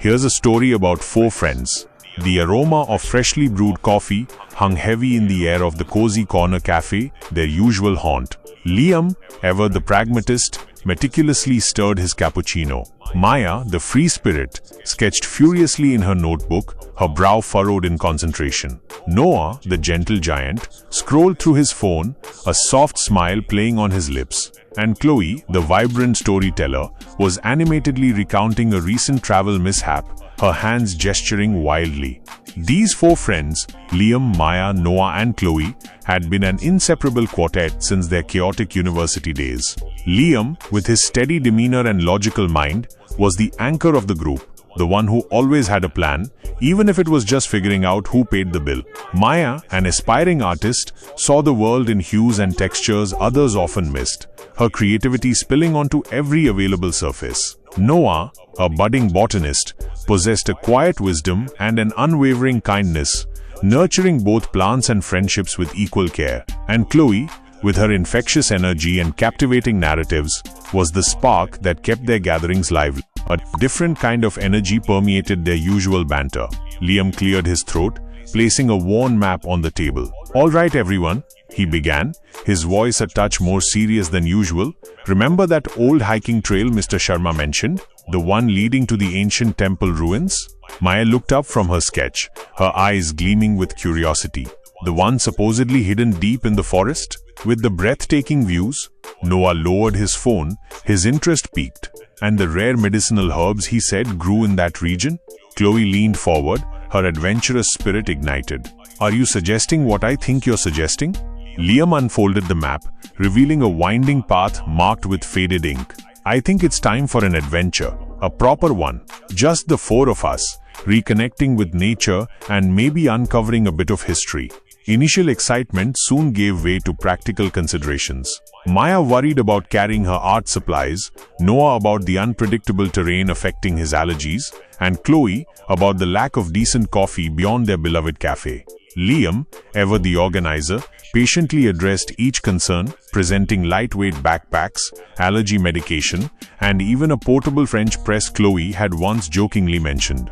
Here's a story about four friends. The aroma of freshly brewed coffee hung heavy in the air of the cozy corner cafe, their usual haunt. Liam, ever the pragmatist, meticulously stirred his cappuccino. Maya, the free spirit, sketched furiously in her notebook, her brow furrowed in concentration. Noah, the gentle giant, scrolled through his phone, a soft smile playing on his lips. And Chloe, the vibrant storyteller, was animatedly recounting a recent travel mishap, her hands gesturing wildly. These four friends, Liam, Maya, Noah and Chloe, had been an inseparable quartet since their chaotic university days. Liam, with his steady demeanor and logical mind, was the anchor of the group, the one who always had a plan, even if it was just figuring out who paid the bill. Maya, an aspiring artist, saw the world in hues and textures others often missed, her creativity spilling onto every available surface. Noah, a budding botanist, possessed a quiet wisdom and an unwavering kindness, nurturing both plants and friendships with equal care. And Chloe, with her infectious energy and captivating narratives, was the spark that kept their gatherings lively. A different kind of energy permeated their usual banter. Liam cleared his throat, placing a worn map on the table. "All right, everyone," he began, his voice a touch more serious than usual. "Remember that old hiking trail Mr. Sharma mentioned? The one leading to the ancient temple ruins?" Maya looked up from her sketch, her eyes gleaming with curiosity. "The one supposedly hidden deep in the forest? With the breathtaking views?" Noah lowered his phone, his interest piqued. "And the rare medicinal herbs he said grew in that region?" Chloe leaned forward, her adventurous spirit ignited. "Are you suggesting what I think you're suggesting?" Liam unfolded the map, revealing a winding path marked with faded ink. "I think it's time for an adventure, a proper one. Just the four of us, reconnecting with nature and maybe uncovering a bit of history." Initial excitement soon gave way to practical considerations. Maya worried about carrying her art supplies, Noah about the unpredictable terrain affecting his allergies, and Chloe about the lack of decent coffee beyond their beloved cafe. Liam, ever the organizer, patiently addressed each concern, presenting lightweight backpacks, allergy medication, and even a portable French press Chloe had once jokingly mentioned.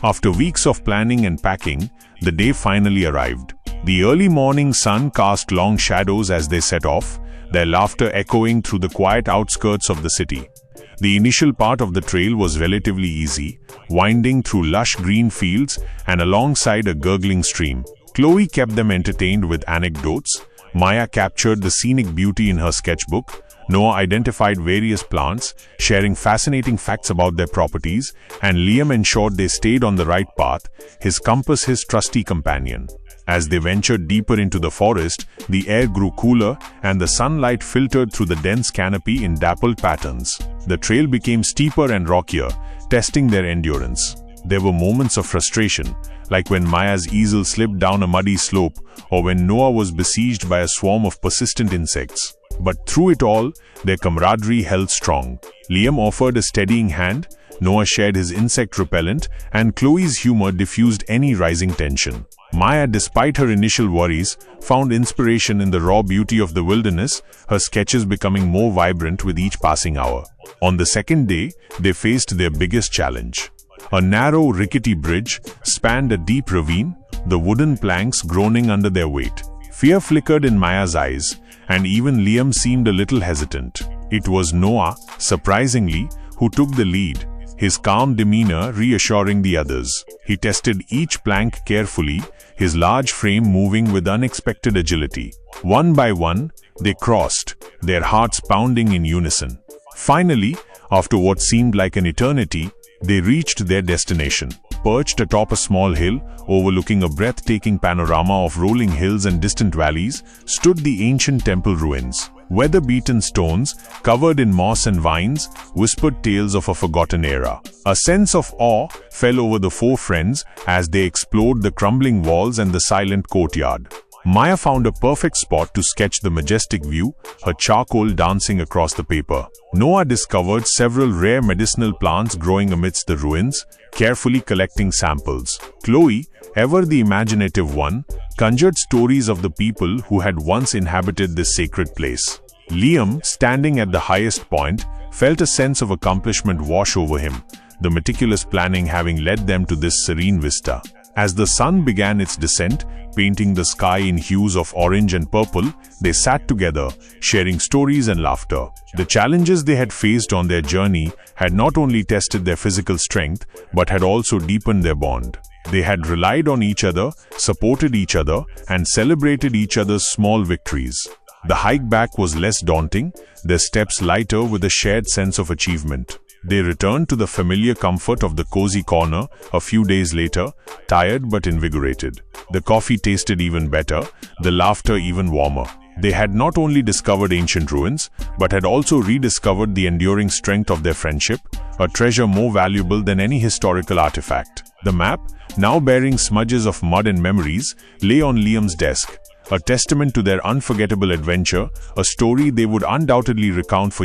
After weeks of planning and packing, the day finally arrived. The early morning sun cast long shadows as they set off, their laughter echoing through the quiet outskirts of the city. The initial part of the trail was relatively easy, winding through lush green fields and alongside a gurgling stream. Chloe kept them entertained with anecdotes, Maya captured the scenic beauty in her sketchbook, Noah identified various plants, sharing fascinating facts about their properties, and Liam ensured they stayed on the right path, his compass his trusty companion. As they ventured deeper into the forest, the air grew cooler and the sunlight filtered through the dense canopy in dappled patterns. The trail became steeper and rockier, testing their endurance. There were moments of frustration, like when Maya's easel slipped down a muddy slope or when Noah was besieged by a swarm of persistent insects. But through it all, their camaraderie held strong. Liam offered a steadying hand, Noah shared his insect repellent, and Chloe's humor diffused any rising tension. Maya, despite her initial worries, found inspiration in the raw beauty of the wilderness, her sketches becoming more vibrant with each passing hour. On the second day, they faced their biggest challenge. A narrow, rickety bridge spanned a deep ravine, the wooden planks groaning under their weight. Fear flickered in Maya's eyes, and even Liam seemed a little hesitant. It was Noah, surprisingly, who took the lead, his calm demeanor reassuring the others. He tested each plank carefully, his large frame moving with unexpected agility. One by one, they crossed, their hearts pounding in unison. Finally, after what seemed like an eternity, they reached their destination. Perched atop a small hill, overlooking a breathtaking panorama of rolling hills and distant valleys, stood the ancient temple ruins. Weather-beaten stones, covered in moss and vines, whispered tales of a forgotten era. A sense of awe fell over the four friends as they explored the crumbling walls and the silent courtyard. Maya found a perfect spot to sketch the majestic view, her charcoal dancing across the paper. Noah discovered several rare medicinal plants growing amidst the ruins, carefully collecting samples. Chloe, ever the imaginative one, conjured stories of the people who had once inhabited this sacred place. Liam, standing at the highest point, felt a sense of accomplishment wash over him, the meticulous planning having led them to this serene vista. As the sun began its descent, painting the sky in hues of orange and purple, they sat together, sharing stories and laughter. The challenges they had faced on their journey had not only tested their physical strength, but had also deepened their bond. They had relied on each other, supported each other, and celebrated each other's small victories. The hike back was less daunting, their steps lighter with a shared sense of achievement. They returned to the familiar comfort of the cozy corner a few days later, tired but invigorated. The coffee tasted even better, the laughter even warmer. They had not only discovered ancient ruins, but had also rediscovered the enduring strength of their friendship, a treasure more valuable than any historical artifact. The map, now bearing smudges of mud and memories, lay on Liam's desk, a testament to their unforgettable adventure, a story they would undoubtedly recount for